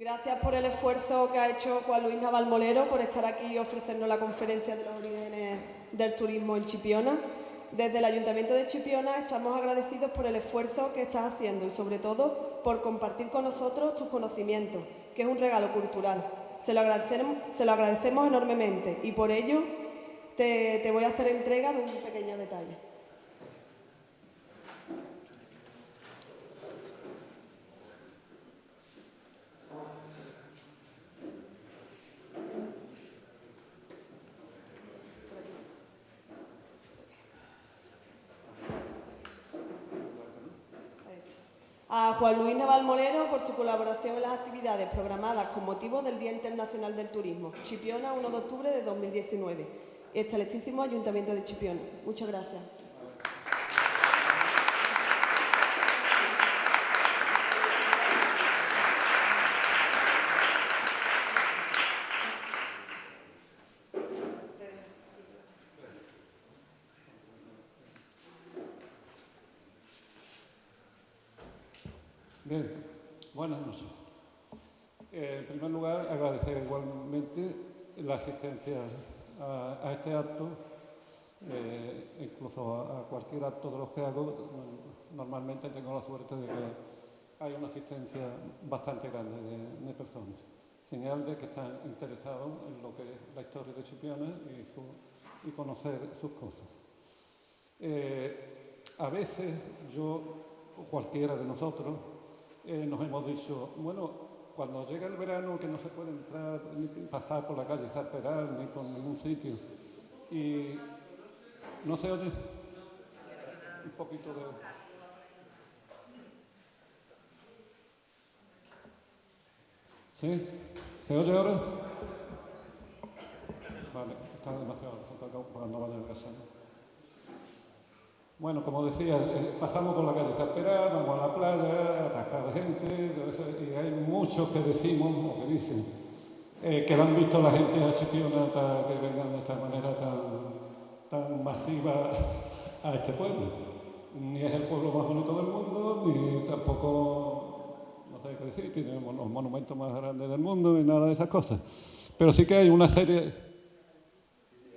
Gracias por el esfuerzo que ha hecho Juan Luis Navalmolero por estar aquí y ofrecernos la conferencia de los orígenes del turismo en Chipiona. Desde el Ayuntamiento de Chipiona estamos agradecidos por el esfuerzo que estás haciendo y sobre todo por compartir con nosotros tus conocimientos, que es un regalo cultural. Se lo agradecemos enormemente y por ello te voy a hacer entrega de un pequeño detalle. A Juan Luis Navalmolero por su colaboración en las actividades programadas con motivo del Día Internacional del Turismo, Chipiona, 1 de octubre de 2019. Excelentísimo Ayuntamiento de Chipiona. Muchas gracias. Bien, buenas noches. En primer lugar, agradecer igualmente la asistencia a este acto, incluso a cualquier acto de los que hago. Normalmente tengo la suerte de que hay una asistencia bastante grande de personas. Señal de que están interesados en lo que es la historia de Chipiona y conocer sus cosas. A veces yo, o cualquiera de nosotros, nos hemos dicho, bueno, cuando llega el verano que no se puede entrar ni pasar por la calle Zarperal ni por ningún sitio y no se oye un poquito de... ¿Sí? ¿Se oye ahora? Vale, está demasiado para no vaya a casa. Bueno, como decía, pasamos por la calle Zarperal, vamos a la playa, atascada de gente, y hay muchos que decimos, o que dicen, que han visto a la gente a Chipiona para que vengan de esta manera tan masiva a este pueblo. Ni es el pueblo más bonito del mundo, ni tampoco, no sé qué decir, tiene los monumentos más grandes del mundo, ni nada de esas cosas. Pero sí que hay una serie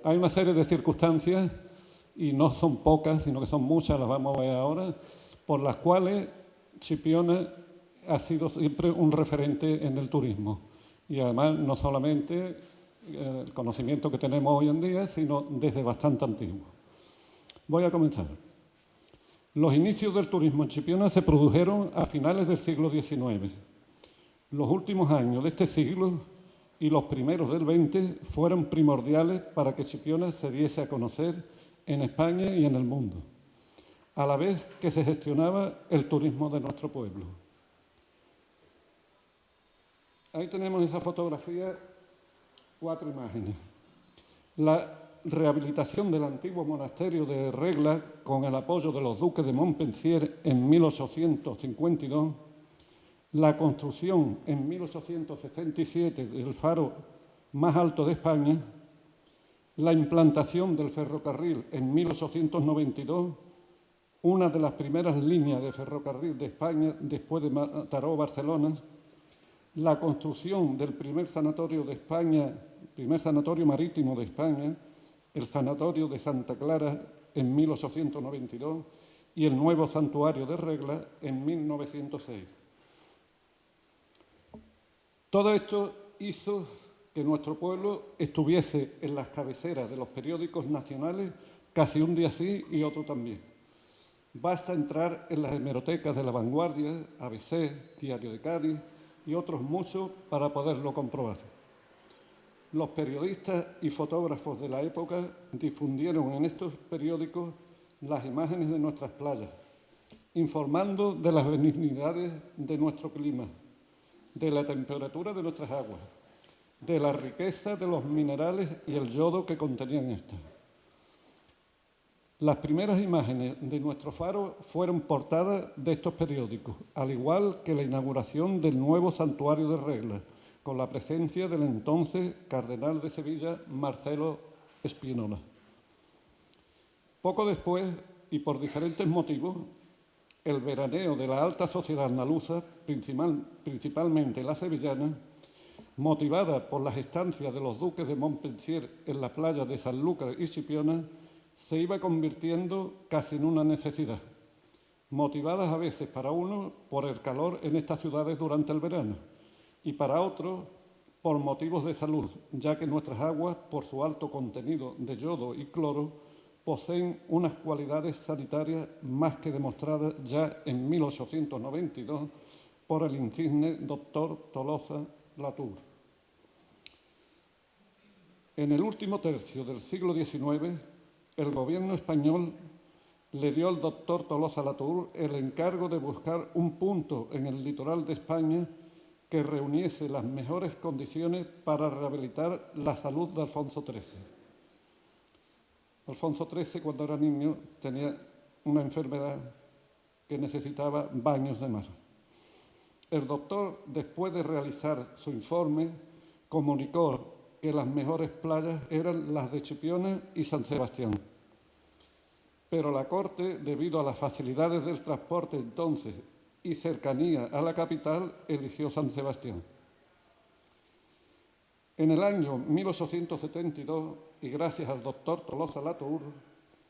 de circunstancias, y no son pocas, sino que son muchas, las vamos a ver ahora, por las cuales Chipiona ha sido siempre un referente en el turismo. Y además, no solamente el conocimiento que tenemos hoy en día, sino desde bastante antiguo. Voy a comenzar. Los inicios del turismo en Chipiona se produjeron a finales del siglo XIX. Los últimos años de este siglo y los primeros del XX fueron primordiales para que Chipiona se diese a conocer en España y en el mundo, a la vez que se gestionaba el turismo de nuestro pueblo. Ahí tenemos esa fotografía, 4 imágenes. La rehabilitación del antiguo monasterio de Regla, con el apoyo de los duques de Montpensier en 1852, la construcción en 1867 del faro más alto de España, la implantación del ferrocarril en 1892, una de las primeras líneas de ferrocarril de España después de Mataró-Barcelona, la construcción del primer sanatorio de España, primer sanatorio marítimo de España, el sanatorio de Santa Clara en 1892 y el nuevo santuario de Regla en 1906. Todo esto hizo que nuestro pueblo estuviese en las cabeceras de los periódicos nacionales casi un día sí y otro también. Basta entrar en las hemerotecas de La Vanguardia, ABC, Diario de Cádiz y otros muchos para poderlo comprobar. Los periodistas y fotógrafos de la época difundieron en estos periódicos las imágenes de nuestras playas, informando de las benignidades de nuestro clima, de la temperatura de nuestras aguas, de la riqueza de los minerales y el yodo que contenían estas. Las primeras imágenes de nuestro faro fueron portadas de estos periódicos, al igual que la inauguración del nuevo santuario de Regla, con la presencia del entonces cardenal de Sevilla, Marcelo Spínola. Poco después, y por diferentes motivos, el veraneo de la alta sociedad andaluza, principalmente la sevillana, motivada por las estancias de los duques de Montpensier en las playas de Sanlúcar y Chipiona, se iba convirtiendo casi en una necesidad, motivadas a veces para unos por el calor en estas ciudades durante el verano y para otros por motivos de salud, ya que nuestras aguas, por su alto contenido de yodo y cloro, poseen unas cualidades sanitarias más que demostradas ya en 1892 por el insigne doctor Tolosa Latour. En el último tercio del siglo XIX, el gobierno español le dio al doctor Tolosa Latour el encargo de buscar un punto en el litoral de España que reuniese las mejores condiciones para rehabilitar la salud de Alfonso XIII. Alfonso XIII, cuando era niño, tenía una enfermedad que necesitaba baños de mar. El doctor, después de realizar su informe, comunicó que las mejores playas eran las de Chipiona y San Sebastián. Pero la Corte, debido a las facilidades del transporte entonces y cercanía a la capital, eligió San Sebastián. En el año 1872, y gracias al doctor Tolosa Latour,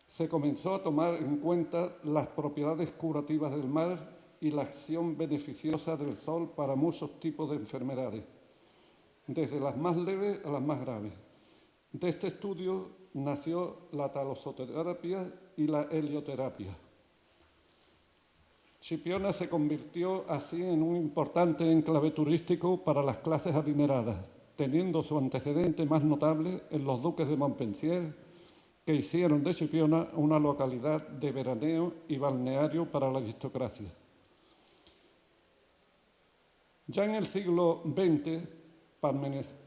se comenzó a tomar en cuenta las propiedades curativas del mar y la acción beneficiosa del sol para muchos tipos de enfermedades, desde las más leves a las más graves. De este estudio nació la talasoterapia y la helioterapia. Chipiona se convirtió así en un importante enclave turístico para las clases adineradas, teniendo su antecedente más notable en los duques de Montpensier, que hicieron de Chipiona una localidad de veraneo y balneario para la aristocracia. Ya en el siglo XX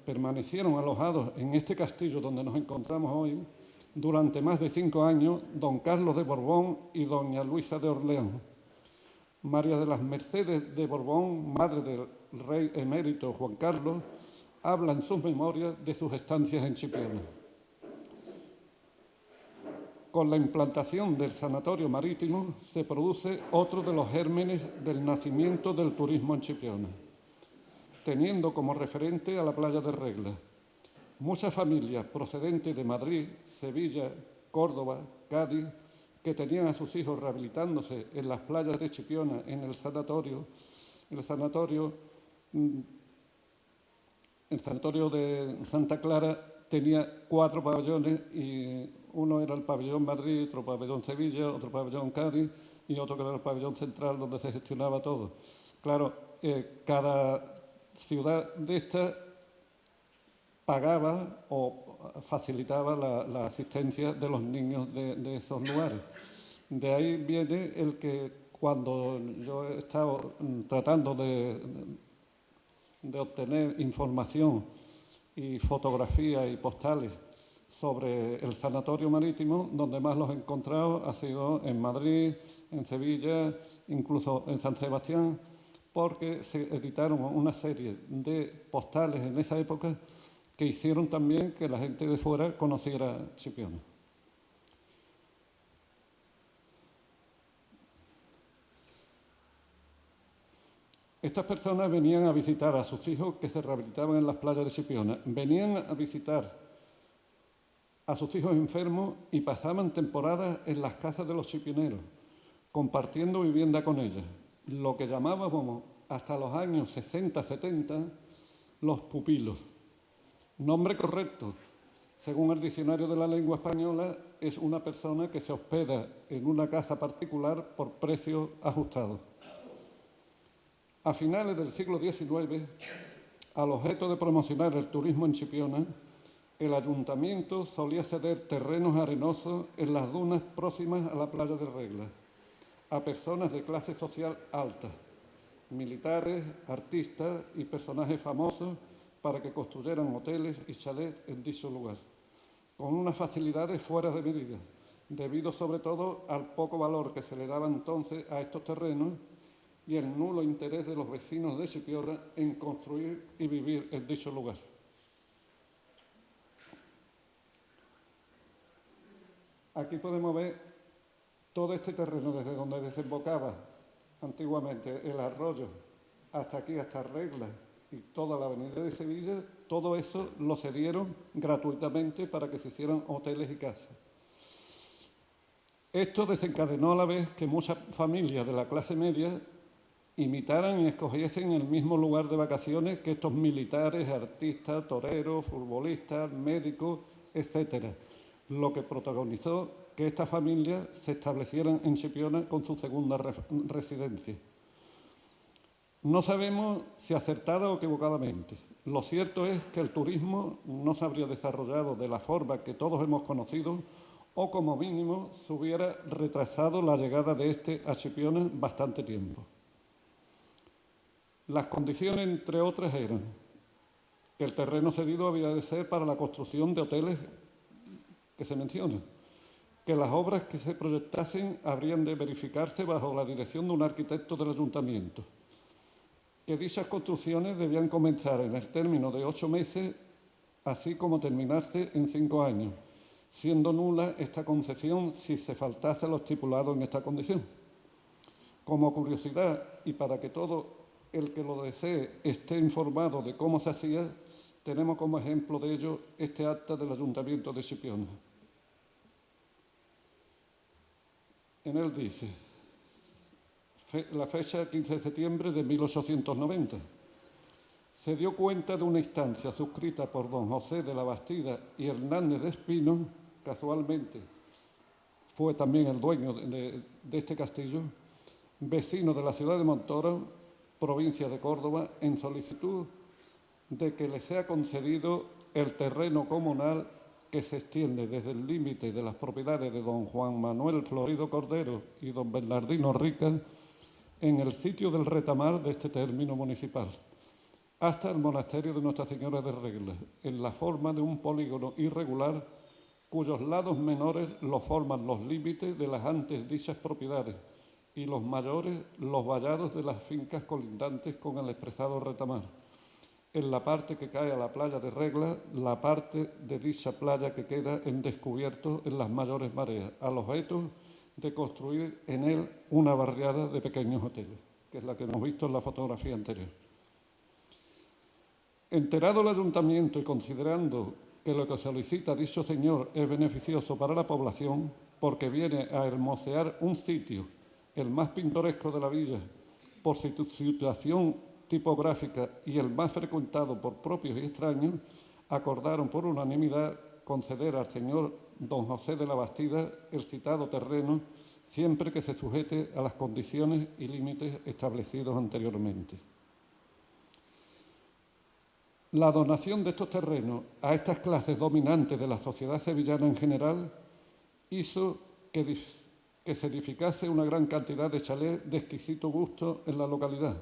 permanecieron alojados en este castillo donde nos encontramos hoy durante más de 5 años don Carlos de Borbón y doña Luisa de Orleans. María de las Mercedes de Borbón, madre del rey emérito Juan Carlos, habla en sus memorias de sus estancias en Chipiona. Con la implantación del sanatorio marítimo se produce otro de los gérmenes del nacimiento del turismo en Chipiona, teniendo como referente a la playa de Regla. Muchas familias procedentes de Madrid, Sevilla, Córdoba, Cádiz, que tenían a sus hijos rehabilitándose en las playas de Chipiona, en el sanatorio de Santa Clara, tenía 4 pabellones y uno era el pabellón Madrid, otro pabellón Sevilla, otro pabellón Cádiz y otro que era el pabellón central donde se gestionaba todo. Claro, cada ciudad de estas pagaba o facilitaba la asistencia de los niños de esos lugares. De ahí viene el que cuando yo he estado tratando de obtener información y fotografías y postales sobre el sanatorio marítimo, donde más los he encontrado ha sido en Madrid, en Sevilla, incluso en San Sebastián, porque se editaron una serie de postales en esa época que hicieron también que la gente de fuera conociera Chipiona. Estas personas venían a visitar a sus hijos que se rehabilitaban en las playas de Chipiona. Venían a visitar a sus hijos enfermos y pasaban temporadas en las casas de los chipioneros, compartiendo vivienda con ellas, lo que llamábamos hasta los años 60-70 los pupilos. Nombre correcto, según el diccionario de la lengua española, es una persona que se hospeda en una casa particular por precios ajustados. A finales del siglo XIX, al objeto de promocionar el turismo en Chipiona, el ayuntamiento solía ceder terrenos arenosos en las dunas próximas a la playa de Regla a personas de clase social alta, militares, artistas y personajes famosos para que construyeran hoteles y chalets en dicho lugar, con unas facilidades fuera de medida, debido sobre todo al poco valor que se le daba entonces a estos terrenos y el nulo interés de los vecinos de Chipiona en construir y vivir en dicho lugar. Aquí podemos ver todo este terreno desde donde desembocaba antiguamente el arroyo, hasta aquí, hasta Regla y toda la avenida de Sevilla, todo eso lo cedieron gratuitamente para que se hicieran hoteles y casas. Esto desencadenó a la vez que muchas familias de la clase media imitaran y escogiesen el mismo lugar de vacaciones que estos militares, artistas, toreros, futbolistas, médicos, etcétera, lo que protagonizó que estas familias se establecieran en Chipiona con su segunda residencia. No sabemos si acertada o equivocadamente. Lo cierto es que el turismo no se habría desarrollado de la forma que todos hemos conocido o, como mínimo, se hubiera retrasado la llegada de este a Chipiona bastante tiempo. Las condiciones, entre otras, eran que el terreno cedido había de ser para la construcción de hoteles que se mencionan, que las obras que se proyectasen habrían de verificarse bajo la dirección de un arquitecto del ayuntamiento, que dichas construcciones debían comenzar en el término de 8 meses, así como terminarse en 5 años, siendo nula esta concesión si se faltase lo estipulado en esta condición. Como curiosidad, y para que todo el que lo desee esté informado de cómo se hacía, tenemos como ejemplo de ello este acta del Ayuntamiento de Chipiona. En él dice, la fecha 15 de septiembre de 1890, se dio cuenta de una instancia suscrita por don José de la Bastida y Hernández de Espino, casualmente fue también el dueño de este castillo, vecino de la ciudad de Montoro, provincia de Córdoba, en solicitud de que le sea concedido el terreno comunal que se extiende desde el límite de las propiedades de don Juan Manuel Florido Cordero y don Bernardino Rica en el sitio del retamar de este término municipal, hasta el monasterio de Nuestra Señora de Regla, en la forma de un polígono irregular cuyos lados menores lo forman los límites de las antes dichas propiedades y los mayores los vallados de las fincas colindantes con el expresado retamar. En la parte que cae a la playa de Regla, la parte de dicha playa que queda en descubierto en las mayores mareas, al objeto de construir en él una barriada de pequeños hoteles, que es la que hemos visto en la fotografía anterior. Enterado el ayuntamiento y considerando que lo que solicita dicho señor es beneficioso para la población, porque viene a hermosear un sitio, el más pintoresco de la villa, por su situación tipográfica y el más frecuentado por propios y extraños, acordaron por unanimidad conceder al señor don José de la Bastida el citado terreno, siempre que se sujete a las condiciones y límites establecidos anteriormente. La donación de estos terrenos a estas clases dominantes de la sociedad sevillana en general hizo que se edificase una gran cantidad de chalés de exquisito gusto en la localidad,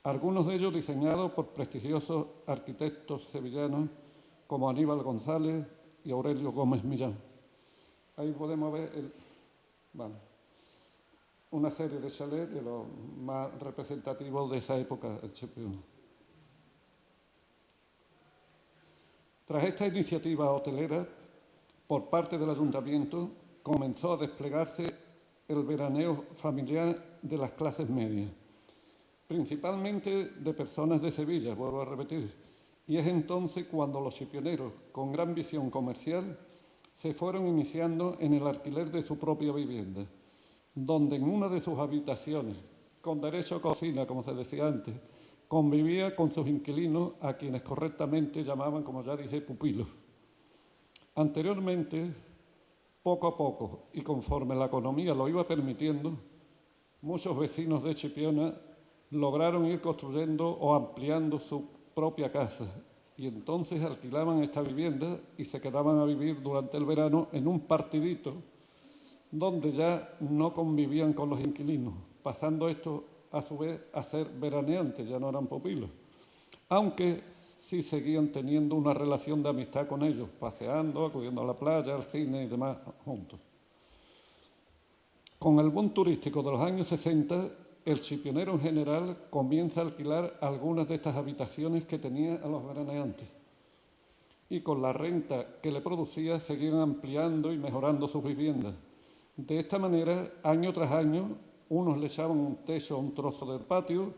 algunos de ellos diseñados por prestigiosos arquitectos sevillanos como Aníbal González y Aurelio Gómez Millán. Ahí podemos ver una serie de chalés de los más representativos de esa época en Chipiona. Tras esta iniciativa hotelera, por parte del ayuntamiento, comenzó a desplegarse el veraneo familiar de las clases medias, principalmente de personas de Sevilla, vuelvo a repetir, y es entonces cuando los chipioneros, con gran visión comercial, se fueron iniciando en el alquiler de su propia vivienda, donde en una de sus habitaciones, con derecho a cocina, como se decía antes, convivía con sus inquilinos, a quienes correctamente llamaban, como ya dije, pupilos. Anteriormente, poco a poco, y conforme la economía lo iba permitiendo, muchos vecinos de Chipiona lograron ir construyendo o ampliando su propia casa y entonces alquilaban esta vivienda y se quedaban a vivir durante el verano en un partidito donde ya no convivían con los inquilinos, pasando esto a su vez a ser veraneantes, ya no eran pupilos, aunque sí seguían teniendo una relación de amistad con ellos, paseando, acudiendo a la playa, al cine y demás juntos. Con el boom turístico de los años 60, el chipionero en general comienza a alquilar algunas de estas habitaciones que tenía a los veraneantes y con la renta que le producía seguían ampliando y mejorando sus viviendas. De esta manera, año tras año, Unos le echaban un techo a un trozo del patio,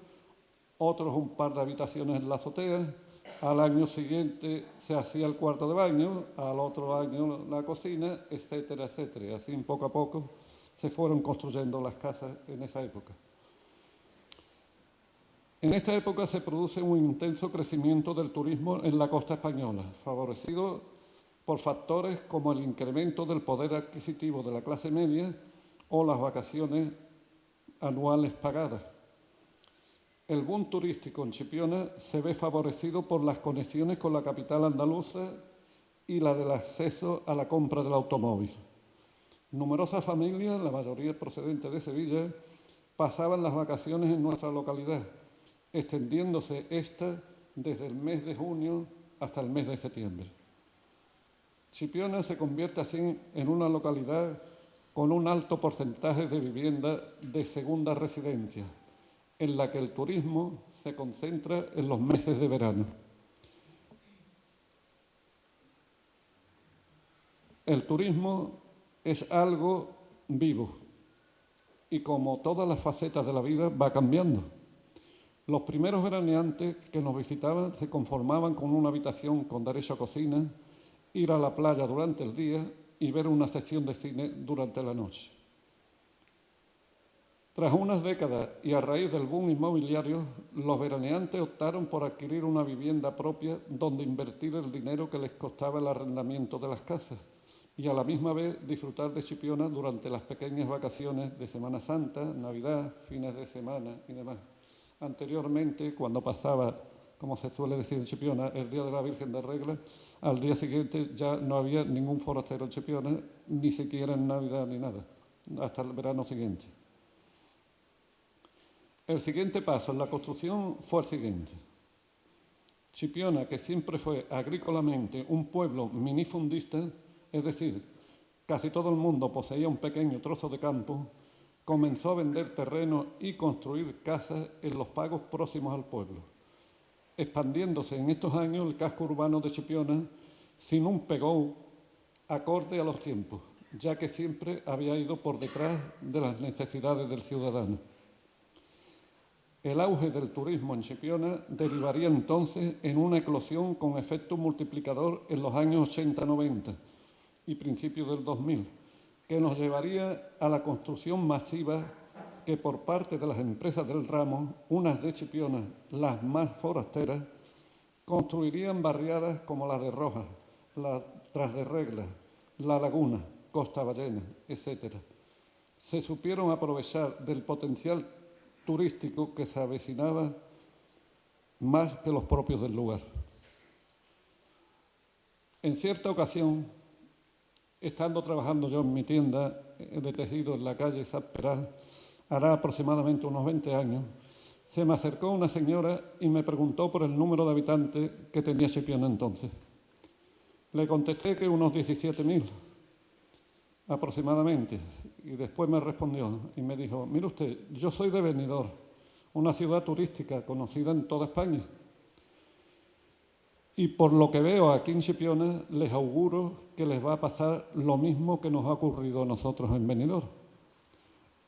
otros un par de habitaciones en la azotea. Al año siguiente se hacía el cuarto de baño, al otro año la cocina, etcétera, etcétera. Y así poco a poco se fueron construyendo las casas en esa época. En esta época se produce un intenso crecimiento del turismo en la costa española, favorecido por factores como el incremento del poder adquisitivo de la clase media o las vacaciones anuales pagadas. El boom turístico en Chipiona se ve favorecido por las conexiones con la capital andaluza y la del acceso a la compra del automóvil. Numerosas familias, la mayoría procedentes de Sevilla, pasaban las vacaciones en nuestra localidad, extendiéndose esta desde el mes de junio hasta el mes de septiembre. Chipiona se convierte así en una localidad con un alto porcentaje de vivienda de segunda residencia, en la que el turismo se concentra en los meses de verano. El turismo es algo vivo y, como todas las facetas de la vida, va cambiando. Los primeros veraneantes que nos visitaban se conformaban con una habitación con derecho a cocina, ir a la playa durante el día y ver una sección de cine durante la noche. Tras unas décadas y a raíz del boom inmobiliario, los veraneantes optaron por adquirir una vivienda propia donde invertir el dinero que les costaba el arrendamiento de las casas y a la misma vez disfrutar de Chipiona durante las pequeñas vacaciones de Semana Santa, Navidad, fines de semana y demás. Anteriormente, cuando pasaba, como se suele decir en Chipiona, el Día de la Virgen de Regla, al día siguiente ya no había ningún forastero en Chipiona, ni siquiera en Navidad ni nada, hasta el verano siguiente. El siguiente paso en la construcción fue el siguiente. Chipiona, que siempre fue agrícolamente un pueblo minifundista, es decir, casi todo el mundo poseía un pequeño trozo de campo, comenzó a vender terrenos y construir casas en los pagos próximos al pueblo, expandiéndose en estos años el casco urbano de Chipiona sin un pegón acorde a los tiempos, ya que siempre había ido por detrás de las necesidades del ciudadano. El auge del turismo en Chipiona derivaría entonces en una eclosión con efecto multiplicador en los años 80-90 y principios del 2000, que nos llevaría a la construcción masiva que por parte de las empresas del ramo, unas de Chipiona, las más forasteras, construirían barriadas como la de Rojas, la Tras de Regla, La Laguna, Costa Ballena, etc. Se supieron aprovechar del potencial turístico que se avecinaba más que los propios del lugar. En cierta ocasión, estando trabajando yo en mi tienda de tejido en la calle Zapperal, hará aproximadamente unos 20 años, se me acercó una señora y me preguntó por el número de habitantes que tenía Chipiona entonces. Le contesté que unos 17.000 aproximadamente, y después me respondió y me dijo: mire usted, yo soy de Benidorm, una ciudad turística conocida en toda España, y por lo que veo aquí en Chipiona les auguro que les va a pasar lo mismo que nos ha ocurrido a nosotros en Benidorm.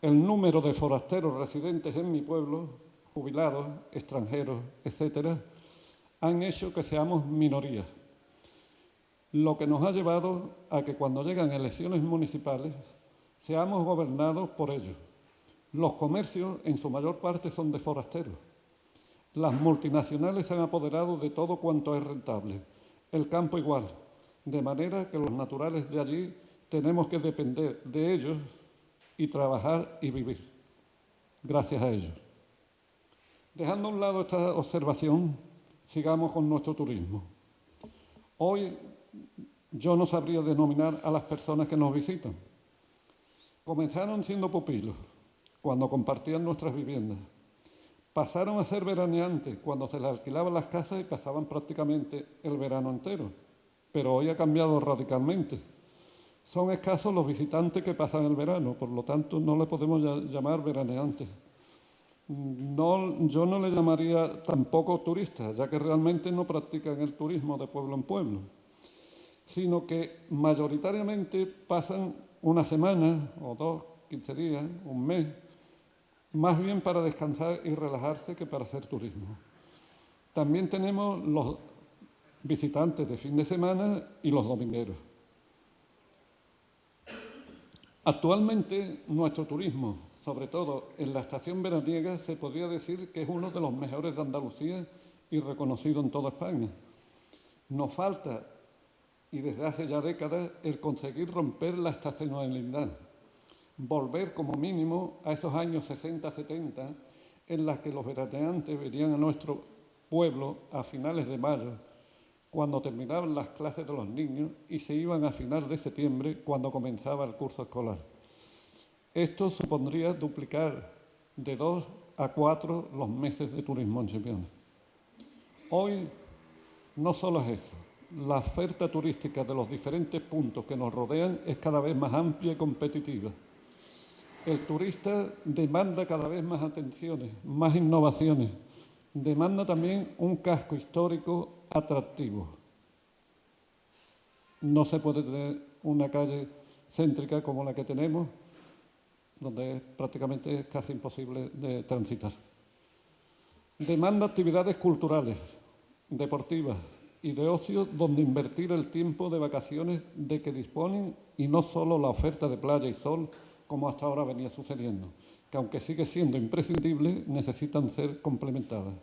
El número de forasteros residentes en mi pueblo, jubilados, extranjeros, etcétera, han hecho que seamos minorías, lo que nos ha llevado a que cuando llegan elecciones municipales seamos gobernados por ellos. Los comercios en su mayor parte son de forasteros. Las multinacionales se han apoderado de todo cuanto es rentable, el campo igual, de manera que los naturales de allí tenemos que depender de ellos y trabajar y vivir, gracias a ellos. Dejando a un lado esta observación, sigamos con nuestro turismo. Hoy yo no sabría denominar a las personas que nos visitan. Comenzaron siendo pupilos, cuando compartían nuestras viviendas. Pasaron a ser veraneantes, cuando se les alquilaban las casas y pasaban prácticamente el verano entero. Pero hoy ha cambiado radicalmente. Son escasos los visitantes que pasan el verano, por lo tanto no le podemos llamar veraneantes. Yo no le llamaría tampoco turistas, ya que realmente no practican el turismo de pueblo en pueblo, sino que mayoritariamente pasan una semana o 2, 15 días, un mes, más bien para descansar y relajarse que para hacer turismo. También tenemos los visitantes de fin de semana y los domingueros. Actualmente, nuestro turismo, sobre todo en la estación veraniega, se podría decir que es uno de los mejores de Andalucía y reconocido en toda España. Nos falta, y desde hace ya décadas, el conseguir romper la estacionalidad, volver como mínimo a esos años 60-70 en los que los veraneantes venían a nuestro pueblo a finales de mayo, cuando terminaban las clases de los niños, y se iban a final de septiembre, cuando comenzaba el curso escolar. Esto supondría duplicar de 2 a 4 los meses de turismo en Chipiona. Hoy no solo es eso, la oferta turística de los diferentes puntos que nos rodean es cada vez más amplia y competitiva. El turista demanda cada vez más atenciones, más innovaciones, demanda también un casco histórico atractivo. No se puede tener una calle céntrica como la que tenemos, donde prácticamente es casi imposible de transitar. Demanda actividades culturales, deportivas y de ocio donde invertir el tiempo de vacaciones de que disponen y no solo la oferta de playa y sol, como hasta ahora venía sucediendo, que aunque sigue siendo imprescindible, necesitan ser complementadas.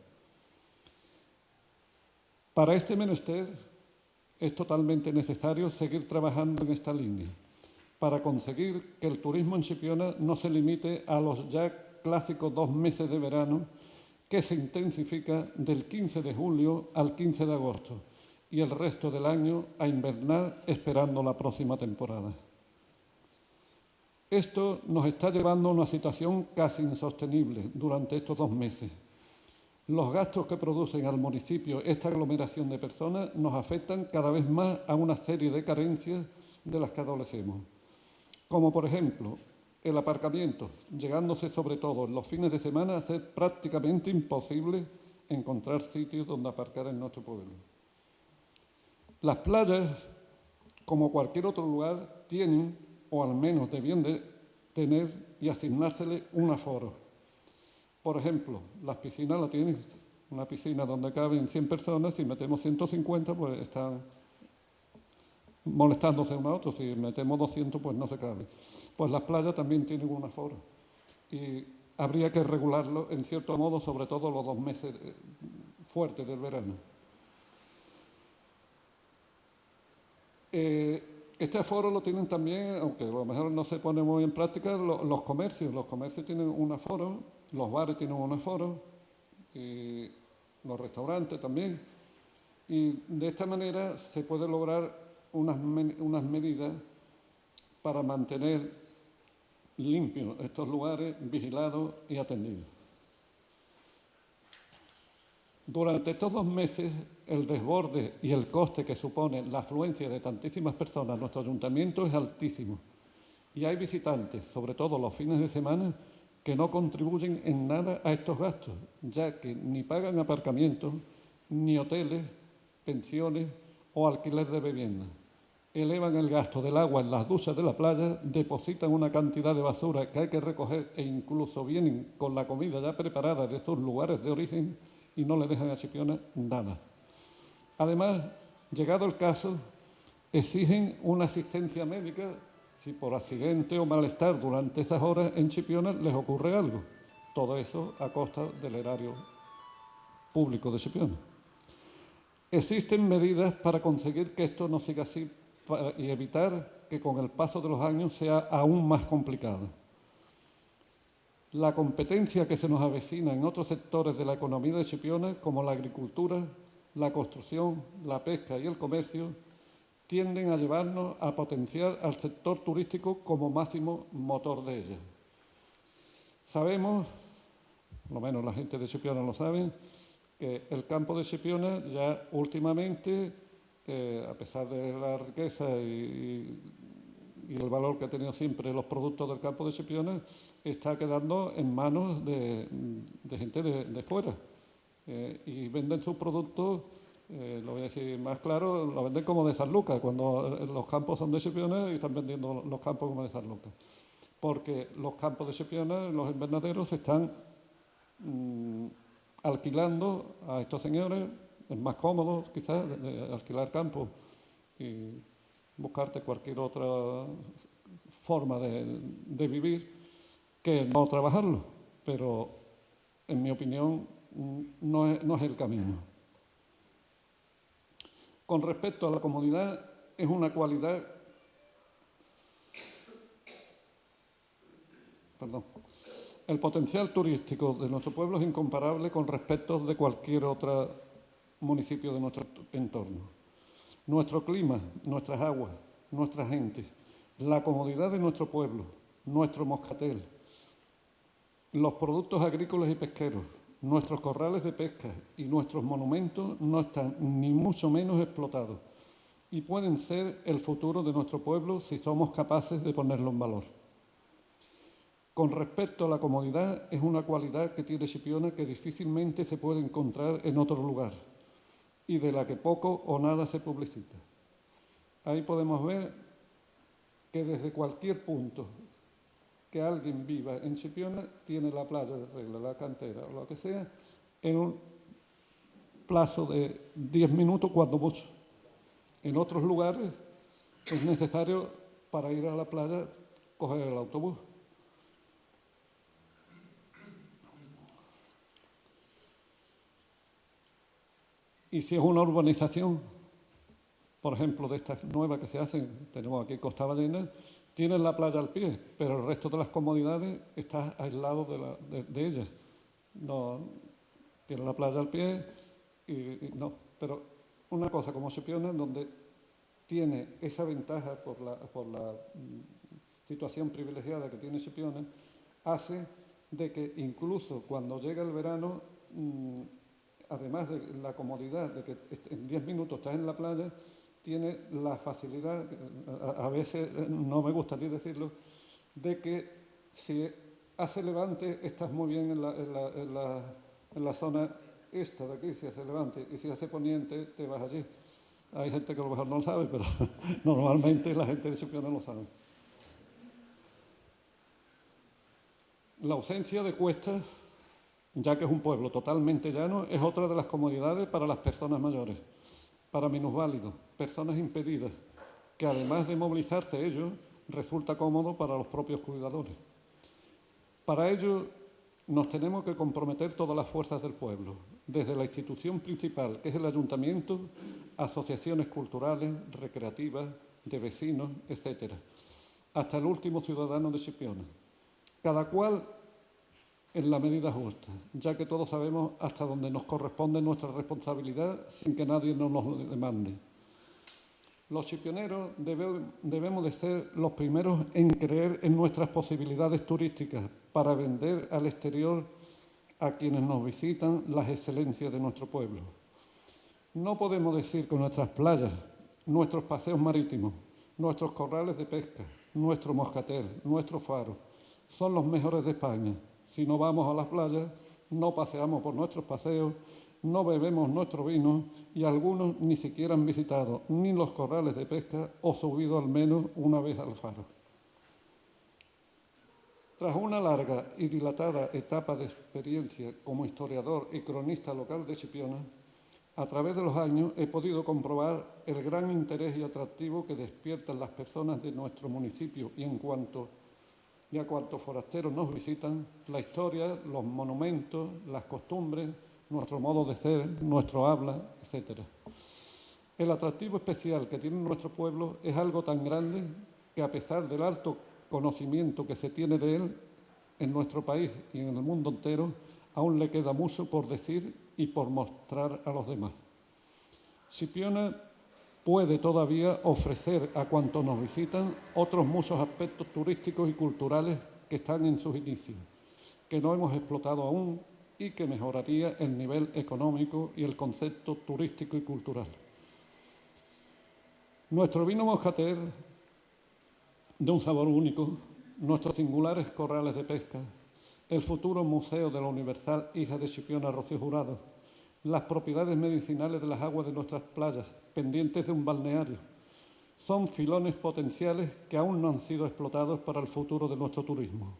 Para este menester es totalmente necesario seguir trabajando en esta línea, para conseguir que el turismo en Chipiona no se limite a los ya clásicos 2 meses de verano, que se intensifica del 15 de julio al 15 de agosto y el resto del año a invernar esperando la próxima temporada. Esto nos está llevando a una situación casi insostenible durante estos 2 meses. Los gastos que producen al municipio esta aglomeración de personas nos afectan cada vez más a una serie de carencias de las que adolecemos, como por ejemplo el aparcamiento, llegándose sobre todo en los fines de semana a ser prácticamente imposible encontrar sitios donde aparcar en nuestro pueblo. Las playas, como cualquier otro lugar, tienen, o al menos debían de tener y asignársele un aforo. Por ejemplo, las piscinas la tienen, una piscina donde caben 100 personas, si metemos 150, pues están molestándose uno a otro, si metemos 200, pues no se cabe. Pues las playas también tienen un aforo y habría que regularlo en cierto modo, sobre todo los 2 meses fuertes del verano. Este aforo lo tienen también, aunque a lo mejor no se pone muy en práctica, los comercios. Los comercios tienen un aforo, los bares tienen un aforo, y los restaurantes también. Y de esta manera se puede lograr unas medidas para mantener limpios estos lugares, vigilados y atendidos. Durante estos 2 meses, el desborde y el coste que supone la afluencia de tantísimas personas a nuestro ayuntamiento es altísimo. Y hay visitantes, sobre todo los fines de semana, que no contribuyen en nada a estos gastos, ya que ni pagan aparcamientos, ni hoteles, pensiones o alquiler de vivienda. Elevan el gasto del agua en las duchas de la playa, depositan una cantidad de basura que hay que recoger e incluso vienen con la comida ya preparada de sus lugares de origen y no le dejan a Chipiona nada. Además, llegado el caso, exigen una asistencia médica si por accidente o malestar durante esas horas en Chipiona les ocurre algo. Todo eso a costa del erario público de Chipiona. Existen medidas para conseguir que esto no siga así y evitar que con el paso de los años sea aún más complicado. La competencia que se nos avecina en otros sectores de la economía de Chipiona, como la agricultura, la construcción, la pesca y el comercio, tienden a llevarnos a potenciar al sector turístico como máximo motor de ella. Sabemos, por lo menos la gente de Chipiona lo sabe, que el campo de Chipiona ya últimamente, a pesar de la riqueza y el valor que ha tenido siempre los productos del campo de Chipiona, está quedando en manos de gente de fuera. Y venden sus productos, lo voy a decir más claro, lo venden como de San Lucas, cuando los campos son de Chipiona y están vendiendo los campos como de San Lucas. porque los campos de Chipiona, los invernaderos, se están alquilando a estos señores. Es más cómodo, quizás, de alquilar campos y buscarte cualquier otra forma de vivir que no trabajarlo. Pero, en mi opinión, no es el camino. Con respecto a la comodidad, es una cualidad... Perdón. El potencial turístico de nuestro pueblo es incomparable con respecto de cualquier otro municipio de nuestro entorno. Nuestro clima, nuestras aguas, nuestra gente, la comodidad de nuestro pueblo, nuestro moscatel, los productos agrícolas y pesqueros, nuestros corrales de pesca y nuestros monumentos no están ni mucho menos explotados y pueden ser el futuro de nuestro pueblo si somos capaces de ponerlo en valor. Con respecto a la comodidad, es una cualidad que tiene Chipiona que difícilmente se puede encontrar en otro lugar y de la que poco o nada se publicita. Ahí podemos ver que desde cualquier punto que alguien viva en Chipiona tiene la playa de Regla, la cantera o lo que sea, en un plazo de 10 minutos cuando mucho. En otros lugares es necesario, para ir a la playa, coger el autobús. Y si es una urbanización, por ejemplo, de estas nuevas que se hacen, tenemos aquí Costa Ballena, tienen la playa al pie, pero el resto de las comodidades está aislado de ellas. No, tienen la playa al pie y no. Pero una cosa como Chipiona, donde tiene esa ventaja por la situación privilegiada que tiene Chipiona, hace de que incluso cuando llega el verano, además de la comodidad de que en 10 minutos estás en la playa, tiene la facilidad, a veces no me gusta ni decirlo, de que si hace levante estás muy bien en la zona esta de aquí, si hace levante, y si hace poniente te vas allí. Hay gente que a lo mejor no lo sabe, pero normalmente la gente de Chipiona no lo sabe. La ausencia de cuestas, ya que es un pueblo totalmente llano, es otra de las comodidades para las personas mayores, para minusválidos, personas impedidas, que además de movilizarse ellos, resulta cómodo para los propios cuidadores. Para ello, nos tenemos que comprometer todas las fuerzas del pueblo, desde la institución principal, que es el ayuntamiento, asociaciones culturales, recreativas, de vecinos, etc., hasta el último ciudadano de Chipiona. Cada cual en la medida justa, ya que todos sabemos hasta dónde nos corresponde nuestra responsabilidad sin que nadie nos lo demande. Los chipioneros debemos de ser los primeros en creer en nuestras posibilidades turísticas para vender al exterior a quienes nos visitan las excelencias de nuestro pueblo. No podemos decir que nuestras playas, nuestros paseos marítimos, nuestros corrales de pesca, nuestro moscatel, nuestros faros, son los mejores de España. Si no vamos a las playas, no paseamos por nuestros paseos, no bebemos nuestro vino y algunos ni siquiera han visitado ni los corrales de pesca o subido al menos una vez al faro. Tras una larga y dilatada etapa de experiencia como historiador y cronista local de Chipiona, a través de los años he podido comprobar el gran interés y atractivo que despiertan las personas de nuestro municipio y a cuantos forasteros nos visitan, la historia, los monumentos, las costumbres, nuestro modo de ser, nuestro habla, etc. El atractivo especial que tiene nuestro pueblo es algo tan grande que, a pesar del alto conocimiento que se tiene de él en nuestro país y en el mundo entero, aún le queda mucho por decir y por mostrar a los demás. Chipiona puede todavía ofrecer a cuantos nos visitan otros muchos aspectos turísticos y culturales que están en sus inicios, que no hemos explotado aún y que mejoraría el nivel económico y el concepto turístico y cultural. Nuestro vino moscatel, de un sabor único, nuestros singulares corrales de pesca, el futuro Museo de la Universal Hija de Chipiona Rocío Jurado, las propiedades medicinales de las aguas de nuestras playas, pendientes de un balneario, Son filones potenciales que aún no han sido explotados para el futuro de nuestro turismo.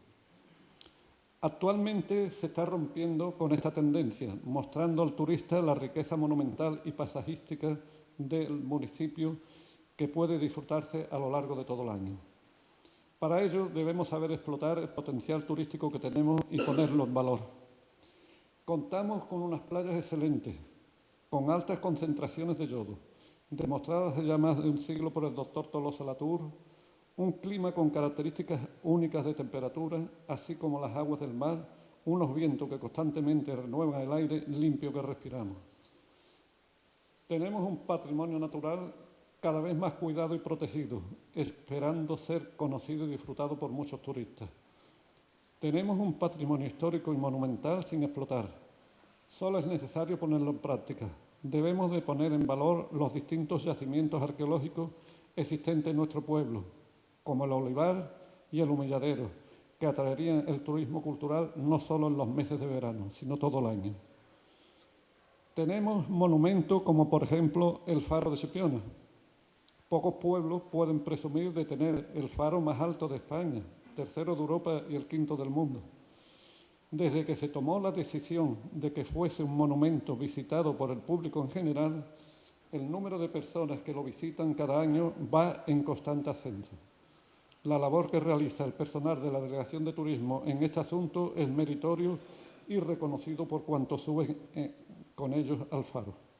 Actualmente se está rompiendo con esta tendencia, mostrando al turista la riqueza monumental y paisajística del municipio que puede disfrutarse a lo largo de todo el año. Para ello debemos saber explotar el potencial turístico que tenemos y ponerlo en valor. Contamos con unas playas excelentes, con altas concentraciones de yodo, demostradas ya más de un siglo por el doctor Tolosa Latour, un clima con características únicas de temperatura, así como las aguas del mar, unos vientos que constantemente renuevan el aire limpio que respiramos. Tenemos un patrimonio natural cada vez más cuidado y protegido, esperando ser conocido y disfrutado por muchos turistas. Tenemos un patrimonio histórico y monumental sin explotar. Solo es necesario ponerlo en práctica. Debemos de poner en valor los distintos yacimientos arqueológicos existentes en nuestro pueblo, como el olivar y el humilladero, que atraerían el turismo cultural no solo en los meses de verano, sino todo el año. Tenemos monumentos como, por ejemplo, el Faro de Chipiona. Pocos pueblos pueden presumir de tener el faro más alto de España, tercero de Europa y el quinto del mundo. Desde que se tomó la decisión de que fuese un monumento visitado por el público en general, el número de personas que lo visitan cada año va en constante ascenso. La labor que realiza el personal de la Delegación de Turismo en este asunto es meritorio y reconocido por cuantos suben con ellos al faro.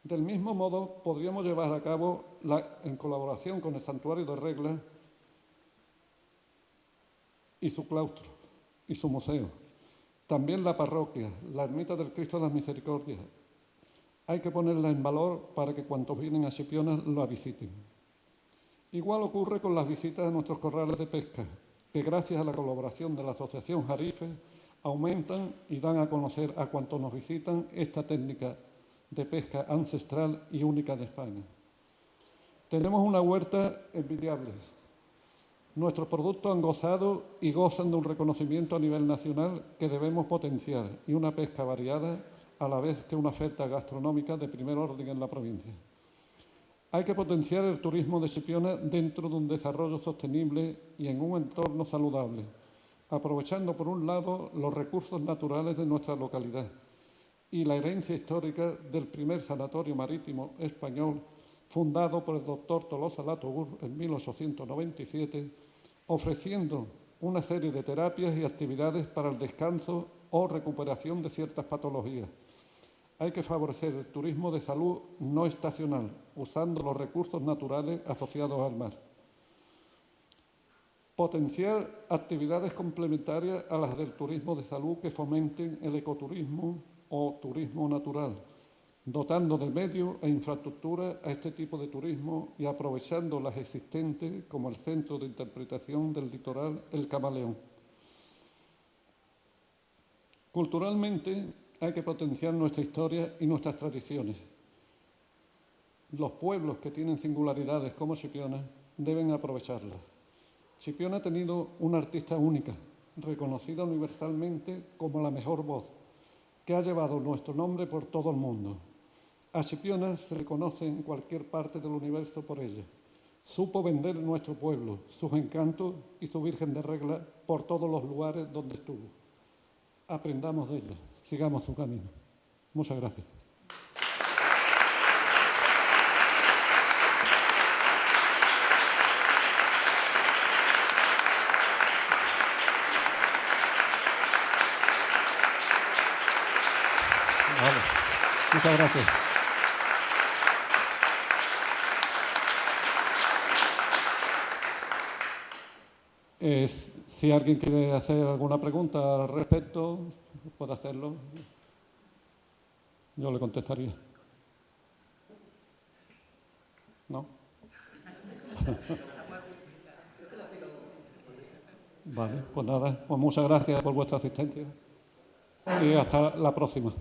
Del mismo modo, podríamos llevar a cabo, en colaboración con el Santuario de Regla y su claustro y su museo, también la parroquia, la ermita del Cristo de las Misericordias. Hay que ponerla en valor para que cuantos vienen a Chipiona la visiten. Igual ocurre con las visitas a nuestros corrales de pesca, que gracias a la colaboración de la Asociación Jarife aumentan y dan a conocer a cuantos nos visitan esta técnica de pesca ancestral y única de España. Tenemos una huerta envidiable. Nuestros productos han gozado y gozan de un reconocimiento a nivel nacional que debemos potenciar y una pesca variada a la vez que una oferta gastronómica de primer orden en la provincia. Hay que potenciar el turismo de Chipiona dentro de un desarrollo sostenible y en un entorno saludable, aprovechando por un lado los recursos naturales de nuestra localidad y la herencia histórica del primer sanatorio marítimo español fundado por el doctor Tolosa Latour en 1897, ofreciendo una serie de terapias y actividades para el descanso o recuperación de ciertas patologías. Hay que favorecer el turismo de salud no estacional, usando los recursos naturales asociados al mar. Potenciar actividades complementarias a las del turismo de salud que fomenten el ecoturismo o turismo natural, dotando de medios e infraestructura a este tipo de turismo y aprovechando las existentes como el Centro de Interpretación del Litoral El Camaleón. Culturalmente hay que potenciar nuestra historia y nuestras tradiciones. Los pueblos que tienen singularidades como Chipiona deben aprovecharlas. Chipiona ha tenido una artista única, reconocida universalmente como la mejor voz, que ha llevado nuestro nombre por todo el mundo. A Chipiona se le conoce en cualquier parte del universo por ella. Supo vender nuestro pueblo, sus encantos y su Virgen de Regla por todos los lugares donde estuvo. Aprendamos de ella, sigamos su camino. Muchas gracias. Vale. Muchas gracias. Si alguien quiere hacer alguna pregunta al respecto, puede hacerlo. Yo le contestaría. ¿No? Vale, pues nada, pues muchas gracias por vuestra asistencia y hasta la próxima.